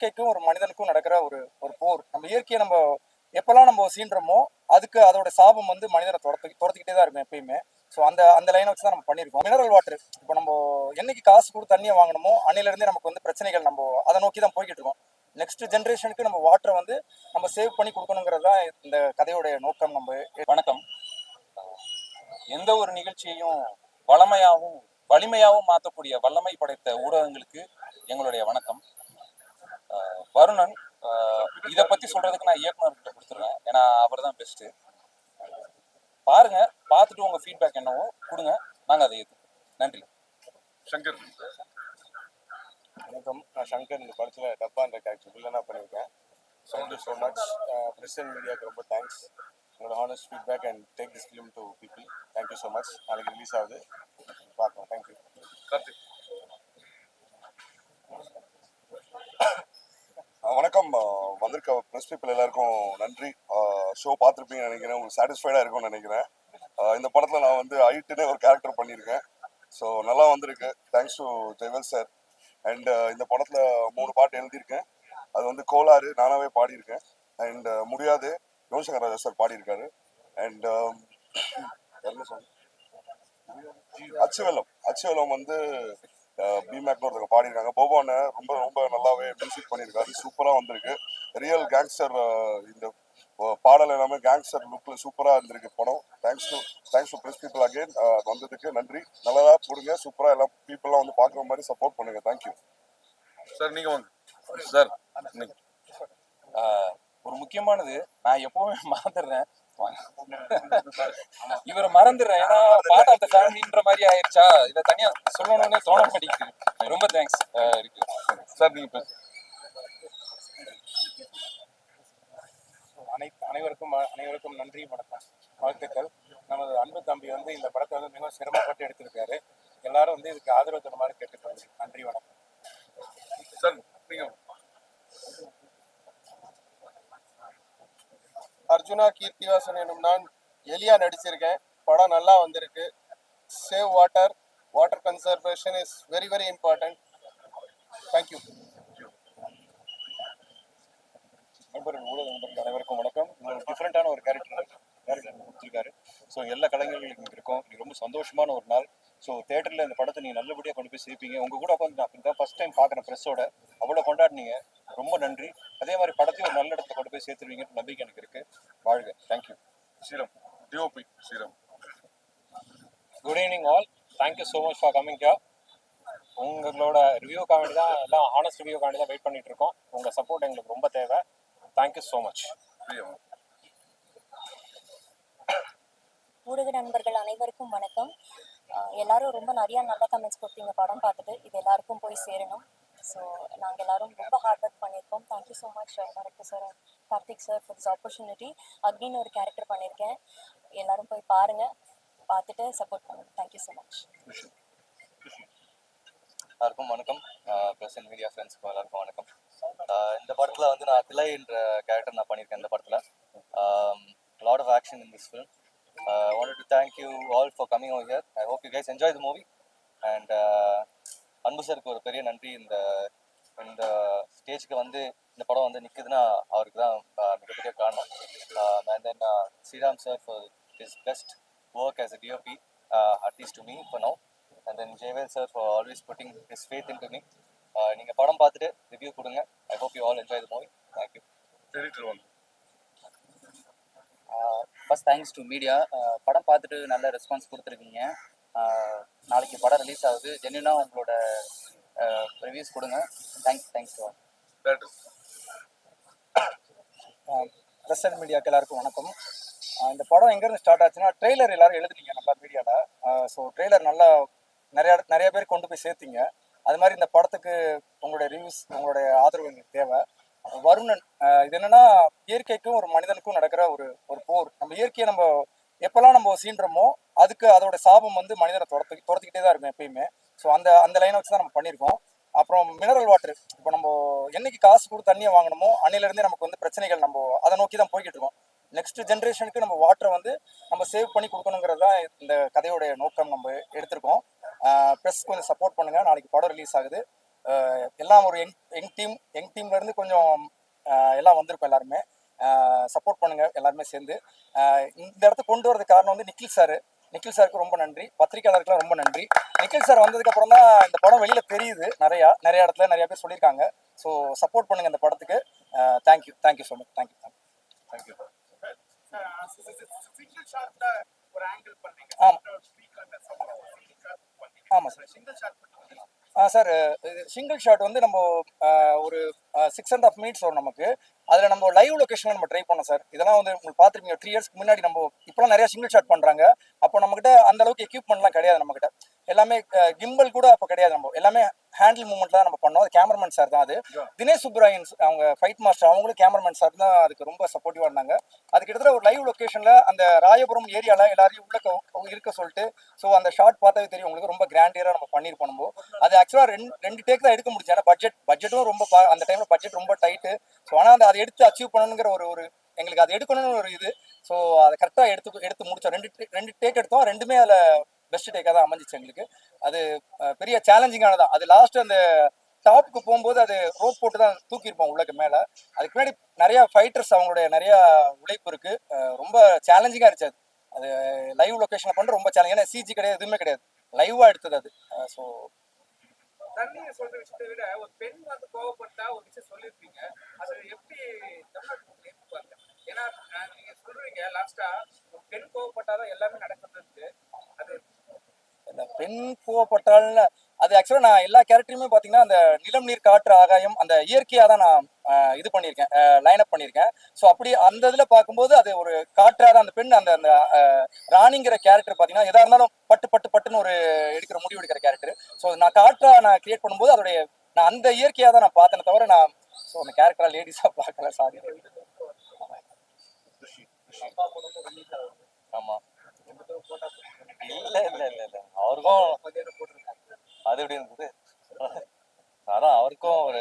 இயற்கைக்கும் ஒரு மனிதனுக்கும் நடக்கிற ஒரு ஒரு போர். நம்ம இயற்கையை நம்ம எப்பெல்லாம் நம்ம சீன்றோமோ அதுக்கு அதோட சாபம் வந்து மனிதனை துரத்திக்கிட்டே தான் இருக்கும் எப்பயுமே. ஸோ அந்த அந்த லைனை வச்சு தான் நம்ம பண்ணியிருக்கோம். மினரல் வாட்டர் இப்போ நம்ம என்னைக்கு காசு கொடுத்து தண்ணியை வாங்கணுமோ அன்னையிலேருந்தே நமக்கு வந்து பிரச்சனைகள் நம்ம அதை நோக்கி தான் போய்கிட்டு இருக்கோம். நெக்ஸ்ட் ஜென்ரேஷனுக்கு நம்ம வாட்டரை வந்து நம்ம சேவ் பண்ணி கொடுக்கணுங்கிறது தான் இந்த கதையோடைய நோக்கம். நம்ம வணக்கம். எந்த ஒரு நிகழ்ச்சியையும் வளமையாகவும் வலிமையாகவும் மாற்றக்கூடிய வல்லமை படைத்த ஊடகங்களுக்கு எங்களுடைய வணக்கம். வருணன், இதை பத்தி சொல்றதுக்கு நான் இயக்குனர்கிட்ட கொடுத்துருவேன். ஏன்னா அவர் தான் பெஸ்ட். பாருங்க, பார்த்துட்டு உங்க ஃபீட்பேக் என்னவோ கொடுங்க, நாங்கள் அதை ஏற்றுக்கோம். நன்றி. சங்கர். வணக்கம், நான் சங்கர். இந்த படத்தில் டப்பான்ற கேரக்டர் வில்லனாக பண்ணியிருக்கேன். Thank you so much. பிரசன்ட் மீடியாவுக்கு ரொம்ப தேங்க்ஸ். உங்களோட honest feedback and take this film to people. Thank you so much. நாளைக்கு ரிலீஸ் ஆகுது, பார்க்கலாம். தேங்க்யூ. வணக்கம். வந்திருக்க ப்ரெஸ் பீப்புள் எல்லாருக்கும் நன்றி. ஷோ பார்த்துருப்பீங்கன்னு நினைக்கிறேன். உங்களுக்கு சாட்டிஸ்ஃபைடாக இருக்கும்னு நினைக்கிறேன். இந்த படத்தில் நான் வந்து ஐட்டுனே ஒரு கேரக்டர் பண்ணியிருக்கேன். ஸோ நல்லா வந்திருக்கு. Thanks to Jayavel sir. And இந்த படத்தில் 3 பாட்டு எழுதியிருக்கேன். அது வந்து கோளாறு நானாவே பாடியிருக்கேன். அண்ட் முடியாது யுவன்சங்கர் ராஜா சார் பாடியிருக்காரு. அண்ட் அச்சுவெல்லம் வந்து பிமேக்னு ஒருத்தவங்க பாடியிருக்காங்க. போபான ரொம்ப ரொம்ப நல்லாவே மியூசிக் பண்ணியிருக்காரு. சூப்பராக வந்திருக்கு. Real gangster. இந்த பாடல் எல்லாமே கேங்ஸ்டர் லுக்ல சூப்பராக இருந்திருக்கு படம். Thanks to press people again. வந்ததுக்கு நன்றி. நல்லதா கொடுங்க. சூப்பராக எல்லாம் பீப்புளெலாம் வந்து பார்க்குற மாதிரி சப்போர்ட் பண்ணுங்க. Thank you sir. நீங்கள் வாங்க சார். ஒரு முக்கியமானது, நான் எப்பவுமே மறந்துடுறேன். இவரை மறந்துடுறேன். ஏன்னா பார்ட் ஆஃப் த ஃபேமிலின்ற மாதிரி ஆயிடுச்சா, இதை தனியா சொல்லணும்னே தோண மாட்டேங்குது. ரொம்ப தேங்க்ஸ் இருக்கு சார். நீங்க அனைவருக்கும் நன்றி, வணக்கம், வாழ்த்துக்கள். நமது அன்பு தம்பி வந்து இந்த படத்தை வந்து மிகவும் சிரமப்பட்டு எடுத்திருக்காரு. எல்லாரும் வந்து இதுக்கு ஆதரவு தர மாதிரி கேட்டுக்கொள்ளுங்க. நன்றி, வணக்கம். சார். நீங்க அர்ஜுனா கீர்த்திவாசன் எனும் நான் எலியா நடிச்சிருக்கேன். படம் நல்லா வந்திருக்கு. Save water, water conservation is very very important. Thank you. ஊடக நண்பர்கள் அனைவருக்கும் வணக்கம். டிஃப்ரெண்டான ஒரு கேரக்டர் கொடுத்துருக்காரு. ஸோ எல்லா கலைஞர்களும் இங்கே இருக்கோம். இது ரொம்ப சந்தோஷமான ஒரு நாள். ஸோ தேட்டரில் இந்த படத்தை நீங்கள் நல்லபடியாக கொண்டு போய் சேர்ப்பீங்க. உங்கள் கூட உட்காந்து நான் தான் ஃபஸ்ட் டைம் பார்க்குறேன் ப்ரெஸ்ஸோட. அவ்வளோ கொண்டாடினீங்க, ரொம்ப நன்றி. அதே மாதிரி படத்தையும் ஒரு நல்ல இடத்துல கொண்டு போய் சேர்த்துருவீங்கன்னு நம்பிக்கை எனக்கு இருக்குது. வாழ்க. Thank you. Sriram, DOP Sriram. Good evening all. Thank you so much for coming here. உங்களோட ரிவ்யூக்காண்டி தான், எல்லாம் ஹானஸ்ட் ரிவ்யூக்காண்டி தான் வெயிட் பண்ணிட்டு இருக்கோம். உங்கள் சப்போர்ட் எங்களுக்கு ரொம்ப தேவை. Thank you so much. ஊடக நண்பர்கள் அனைவருக்கும் வணக்கம். எல்லாரும் ரொம்ப நிறையா நல்ல கமெண்ட்ஸ் கொடுத்தீங்க படம் பார்த்துட்டு. இது எல்லாருக்கும் போய் சேரணும். ஸோ நாங்கள் எல்லாரும் ரொம்ப ஹார்ட் ஒர்க் பண்ணியிருக்கோம். Thank you so much director sir, Karthik sir for this opportunity. அக்னின்னு ஒரு கேரக்டர் பண்ணியிருக்கேன். எல்லாரும் போய் பாருங்கள், பார்த்துட்டு சப்போர்ட் பண்ணுங்கள். Thank you so much. எல்லாருக்கும் வணக்கம். ப்ரெசன்ட் மீடியா ஃப்ரெண்ட்ஸ்க்கும் எல்லாருக்கும் வணக்கம். இந்த படத்தில் வந்து நான் திலைன்ற கேரக்டர் நான் பண்ணியிருக்கேன். இந்த படத்தில் lot of action in this film. I wanted to thank you all for coming over here. I hope you guys enjoy the movie. And அன்பு சாருக்கு ஒரு பெரிய நன்றி. இந்த ஸ்டேஜுக்கு வந்து இந்த படம் வந்து நிற்குதுன்னா அவருக்கு தான் மிகப்பெரிய காரணம். And then Sriram sir for his best work as a DOP, at least to me for now. And then Jayvel sir for always putting his faith into me. நீங்கள் படம் பார்த்துட்டு ரிவ்யூ கொடுங்க. I hope you all enjoy the movie. Thank you. First thanks to media. படம் பார்த்துட்டு நல்ல response கொடுத்துருக்கீங்க. நாளைக்கு படம் ரிலீஸ் ஆகுது. ஜென்யூனாக உங்களோட ரிவ்யூஸ் கொடுங்க. Thanks to all. பிரசன்ட் மீடியாவுக்கு எல்லாருக்கும் வணக்கம். இந்த படம் எங்கேருந்து ஸ்டார்ட் ஆச்சுன்னா, ட்ரெய்லர் எல்லாரும் எழுதுனீங்க நல்லா மீடியாவில். ஸோ ட்ரெய்லர் நல்லா நிறைய பேர் கொண்டு போய் சேர்த்தீங்க. அது மாதிரி இந்த படத்துக்கு உங்களுடைய ரிவ்யூஸ், உங்களுடைய ஆதரவு எங்களுக்கு தேவை. வருணன், இது என்னன்னா இயற்கைக்கும் ஒரு மனிதனுக்கும் நடக்கிற ஒரு ஒரு போர். நம்ம இயற்கையை நம்ம எப்பெல்லாம் நம்ம சீன்றோமோ அதுக்கு அதோட சாபம் வந்து மனிதனை துரத்திக்கிட்டே தான் இருக்கும் எப்பயுமே. ஸோ அந்த அந்த லைனை வச்சு தான் நம்ம பண்ணியிருக்கோம். அப்புறம் மினரல் வாட்டர், இப்போ நம்ம என்னைக்கு காசு கொடுத்து தண்ணியை வாங்கணுமோ அன்னையிலேருந்தே நமக்கு வந்து பிரச்சனைகள் நம்ம அதை நோக்கி தான் போய்கிட்டு இருக்கோம். நெக்ஸ்ட் ஜென்ரேஷனுக்கு நம்ம வாட்டரை வந்து நம்ம சேவ் பண்ணி கொடுக்கணுங்கிறது தான் இந்த கதையோடைய நோக்கம். நம்ம எடுத்திருக்கோம். ப்ரெஸ் கொஞ்சம் சப்போர்ட் பண்ணுங்கள். நாளைக்கு படம் ரிலீஸ் ஆகுது. எல்லாம் ஒரு யங் டீம்லேருந்து கொஞ்சம் எல்லாம் வந்திருக்கோம் எல்லாருமே. சப்போர்ட் பண்ணுங்கள் எல்லாருமே சேர்ந்து. இந்த இடத்துக்கு கொண்டு வரதுக்கு காரணம் வந்து நிக்கில் சாருக்கு ரொம்ப நன்றி. பத்திரிகையாளருக்குலாம் ரொம்ப நன்றி. நிக்கில் சார் வந்ததுக்கப்புறம் தான் இந்த படம் வெளியில் தெரியுது. நிறைய இடத்துல நிறைய பேர் சொல்லியிருக்காங்க. ஸோ சப்போர்ட் பண்ணுங்கள் இந்த படத்துக்கு. Thank you so much. தேங்க்யூ. ஆமாம் சார். சிங்கிள் ஷாட் வந்து நம்ம ஒரு 6.5 மினிட்ஸ் வரும் நமக்கு. அதில் நம்ம லைவ் லொக்கேஷனில் நம்ம ட்ரை பண்ணோம் சார். இதெல்லாம் வந்து உங்களுக்கு பார்த்துருப்பீங்க 3 இயர்ஸ்க்கு முன்னாடி. நம்ம இப்போலாம் நிறைய சிங்கிள் ஷாட் பண்ணுறாங்க. அப்போ நம்மக்கிட்ட அந்த அளவுக்கு எக்யூப்மெண்ட்லாம் கிடையாது. நம்மக்கிட்ட எல்லாமே கிம்பல் கூட அப்போ கிடையாது. நம்ம எல்லாமே ஹேண்டில் மூவ்மெண்ட் தான் நம்ம பண்ணோம். அது கேமராமேன் சார் தான். அது தினேஷ் சுப்ராயன் அவங்க ஃபைட் மாஸ்டர், அவங்களும் கேமராமேன் சார் தான் அதுக்கு ரொம்ப சப்போர்ட்டிவாக இருந்தாங்க. அது கிட்டத்தட்ட ஒரு லைவ் லொக்கேஷனில் அந்த ராயபுரம் ஏரியாவில் எல்லாரையும் உள்ள இருக்க சொல்லிட்டு, ஸோ அந்த ஷாட் பார்த்தாவே தெரியும் உங்களுக்கு, ரொம்ப கிராண்டியராக நம்ம பண்ணியிருப்போம். நம்ம அது ஆக்சுவலாக ரெண்டு டேக் தான் எடுக்க முடிச்சு. ஏன்னா பட்ஜெட்டும் ரொம்ப அந்த டைமில் பட்ஜெட் ரொம்ப டைட்டு. ஸோ ஆனால் அதை எடுத்து அச்சீவ் பண்ணணுங்கிற ஒரு எங்களுக்கு அதை எடுக்கணும்னு ஒரு இது. ஸோ அதை கரெக்டாக எடுத்து முடிச்சோம். ரெண்டு டேக் எடுத்தோம். ரெண்டுமே அதில் பெஸ்ட் டேக்காக தான் அமைஞ்சிச்சு எங்களுக்கு. அது பெரிய சேலஞ்சிங்கானதான். அது லாஸ்ட் அந்த டாப்புக்கு போகும்போது அது ரோப் போட்டு தான் தூக்கியிருப்போம் உள்ளக்கு மேலே. அதுக்கு முன்னாடி நிறையா ஃபைட்டர்ஸ் அவங்களுடைய நிறையா உழைப்பு இருக்கு. ரொம்ப சேலஞ்சிங்காக இருந்துச்சு. அது லைவ் லொக்கேஷனில் பண்ணுற ரொம்ப சேலஞ்ச். ஏன்னா சிஜி கிடையாது, எதுவுமே கிடையாது, லைவாக எடுத்தது அது. ஸோ தண்ணியை சொல்ற விஷயத்தை விட ஒரு பெண் வந்து கோவப்பட்டா ஒரு விஷயம் சொல்லியிருப்பீங்க, அது எப்படி ஏற்றுப்பாங்க? ஏன்னா நீங்க சொல்றீங்க லாஸ்டா ஒரு பெண் கோவப்பட்டாதான் எல்லாமே நடக்குதுன்னு. அது இந்த பெண் கோவப்பட்டால்னு அது ஆக்சுவலாக நான் எல்லா கேரக்டருமே பார்த்தீங்கன்னா அந்த நிலம் நீர் காற்று ஆகாயம் அந்த இயற்கையாக தான் நான் இது பண்ணியிருக்கேன், லைன் அப் பண்ணியிருக்கேன். ஸோ அப்படி அந்த இதில் பார்க்கும்போது அது ஒரு காற்றாக தான் அந்த பெண் அந்த அந்த ராணிங்கிற கேரக்டர் பார்த்தீங்கன்னா எதாக இருந்தாலும் பட்டுன்னு ஒரு முடிவு எடுக்கிற கேரக்டர். ஸோ நான் காற்றாக நான் கிரியேட் பண்ணும்போது அதோடைய நான் அந்த இயற்கையாக தான் நான் பார்த்தேனே தவிர நான் ஸோ அந்த கேரக்டராக லேடிஸாக பார்க்கல. சாரி. ஆமா இல்ல அவருக்கும் அது எப்படி இருந்தது? அதான் அவருக்கும் ஒரு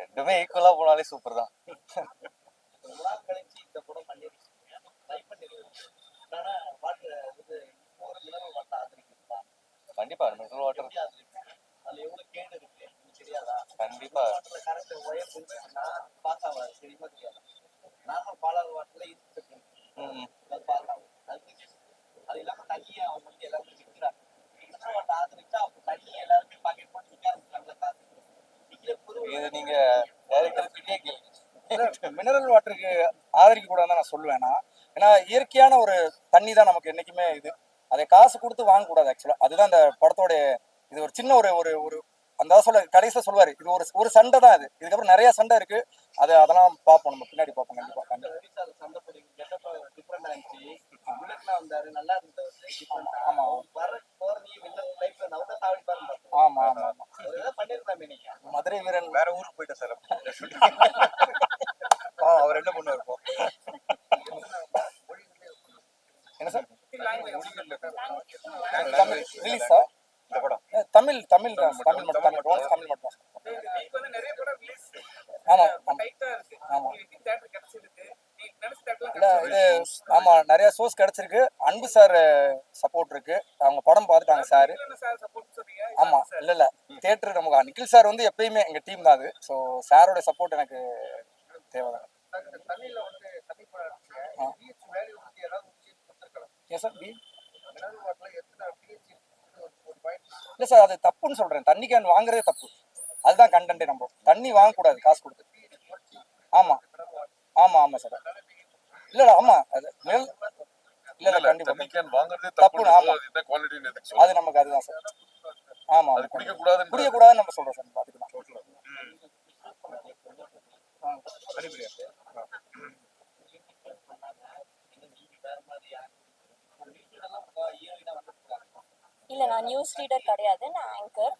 ரெண்டுமே ஈக்குவலா போனாலே சூப்பர் தான். கண்டிப்பா மினரல் வாட்டர் கண்டிப்பா இது நீங்க டைரக்டர்கிட்டே கேளுங்க. மினரல் வாட்டருக்கு ஆதரிக்க கூடாதுன்னு நான் சொல்லுவேன். ஏன்னா இயற்கையான ஒரு தண்ணி தான் நமக்கு என்னைக்குமே இது. அதை காசு கொடுத்து வாங்கக்கூடாது. ஆக்சுவலாக அதுதான் அந்த படத்தோட இது. ஒரு சின்ன ஒரு ஒரு ஒரு அந்த சொல்ல கடைசியில் சொல்லுவார், இது ஒரு சண்டை தான். இது இதுக்கப்புறம் நிறைய சண்டை இருக்கு. அதெல்லாம் பார்ப்போம், நம்ம பின்னாடி பார்ப்போம். ஆமா ஆமா ஆமா. மதுரை வீரன் வேற ஊருக்கு போயிட்டேன் சார். அவர் என்ன பண்ணுவார் இப்போ? என்ன சார் தமிழ் ரிலீஸா? இந்த படம் தமிழ் தான். தமிழ் மட்டும். நிறைய படம் ரிலீஸ் ஆமா டைட்டா இருக்கு. ஆமா. தியேட்டர் கிடைச்சிருக்கு. நீ நினைச்ச இல்ல இது ஆமா நிறைய சோர்ஸ் கிடைச்சிருக்கு. அன்பு சார் சப்போர்ட் இருக்கு. அவங்க படம் பார்த்துட்டாங்க சார். சப்போர்ட் சொன்னீங்க. ஆமா இல்ல தியேட்டர் நமக்கு நிக்கில் சார் வந்து எப்பயுமே எங்க டீம் தான் அது. ஸோ சாரோட சப்போர்ட் எனக்கு தேவைதான். தண்ணியில வந்து தண்ணி ஏன் சார் இல்ல சார் அது தப்புன்னு சொல்றேன். தண்ணி கேன் வாங்குறதே தப்பு. அதுதான் கண்டென்ட்டே. நம்ம தண்ணி வாங்கக்கூடாது காசு கொடுத்து. ஆமா ஆமா ஆமா சார். இல்ல ஆமா அது இல்ல கண்டிப்பா தப்பு. ஆமா அது நமக்கு அதுதான் சார். ஆமா அது குடிக்கக்கூடாதுன்னு நம்ம சொல்றோம் சார். அதுக்குதான் இல்லை, நான் நியூஸ் ரீடர் கிடையாது, நான் ஆங்கர்.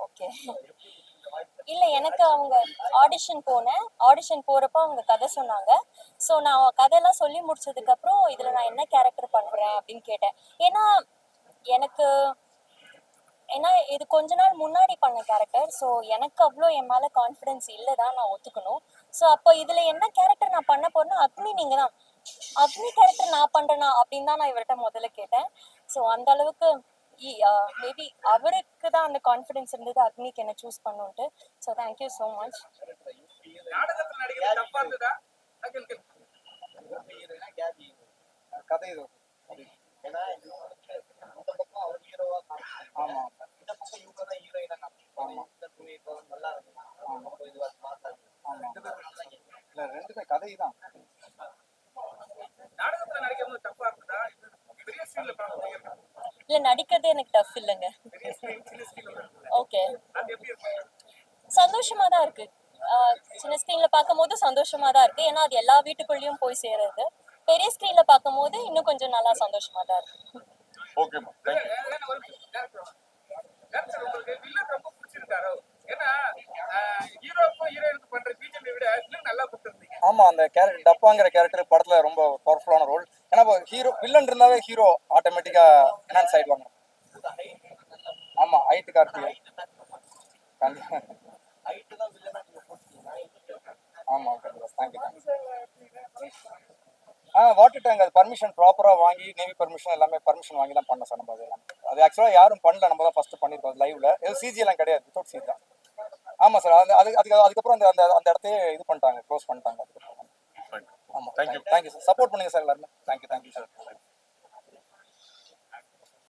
ஓகே. இல்லை, எனக்கு அவங்க ஆடிஷன் போனேன். ஆடிஷன் போகிறப்ப அவங்க கதை சொன்னாங்க. ஸோ நான் கதையெல்லாம் சொல்லி முடிச்சதுக்கப்புறம் இதில் நான் என்ன கேரக்டர் பண்ணுறேன் அப்படின்னு கேட்டேன். ஏன்னா இது கொஞ்ச நாள் முன்னாடி பண்ண கேரக்டர். ஸோ எனக்கு அவ்வளோ என் மேலே கான்ஃபிடென்ஸ் இல்லை தான், நான் ஒத்துக்கணும். ஸோ அப்போ இதில் என்ன கேரக்டர் நான் பண்ண போறேன்னா, அக்னி நீங்கள் தான். அக்னி கேரக்டர் நான் பண்ணுறேனா அப்படின்னு தான் நான் இவர்கிட்ட முதல்ல கேட்டேன். ஸோ அந்த அளவுக்கு மேபி அவருக்கு தான் அந்த கான்ஃபிடென்ஸ் இருந்தது அக்னிக்கு என்ன சூஸ் பண்ணுன்ட்டு. So thank you so much. கதை இது. ஆமா ஆமா இல்ல ரெண்டுமே கதை தான். இல்லை நடிக்கிறது எனக்கு டஃப் இல்லைங்க. ஓகே சந்தோஷமா தான் இருக்கு. சின்ன ஸ்க்ரீன்ல பார்க்கும்போது சந்தோஷமா தான் இருக்கு. ஏன்னா அது எல்லா வீட்டுக்குள்ளேயும் போய் சேருது. பெரிய ஸ்க்ரீன்ல பார்க்கும்போது இன்னும் கொஞ்சம் நல்லா சந்தோஷமா தான் இருக்கு. ஓகேம்மா, தேங்க்யூ. ஆமா அந்த கேரக்டர் டப்பாங்கிற கேரக்டர் படத்துல ரொம்ப பவர்ஃபுல்லான ரோல். ஏன்னா ஹீரோ வில்லன் இருந்தாவே ஹீரோ ஆட்டோமேட்டிக்கா என்ஹான்ஸ் ஆயிடுவாங்க. ஆமா ஹைட் கார்த்திகை கண்டிப்பா. ஆமா கண்டிப்பா தேங்க்யூ. வாட்டர் டேங்க் அது பர்மிஷன் ப்ராப்பரா வாங்கி நேவி பர்மிஷன் எல்லாமே பர்மிஷன் வாங்கி தான் பண்ண சார் நம்ம. அது எல்லாமே அது ஆக்சுவலாக யாரும் பண்ணல, நம்ம தான் ஃபர்ஸ்ட் பண்ணியிருக்கோம் லைவ்ல. எதுவும் சிஜி எல்லாம் கிடையாது, வித்தவுட் சிஜி தான். ஆமா சார் அதுக்கப்புறம் அந்த அந்த அந்த இடத்தையே இது பண்ணிட்டாங்க, க்ளோஸ் பண்ணிட்டாங்க. ஆமா தேங்க்யூ சார், சப்போர்ட் பண்ணுங்க சார் எல்லாருமே. Thank you sir.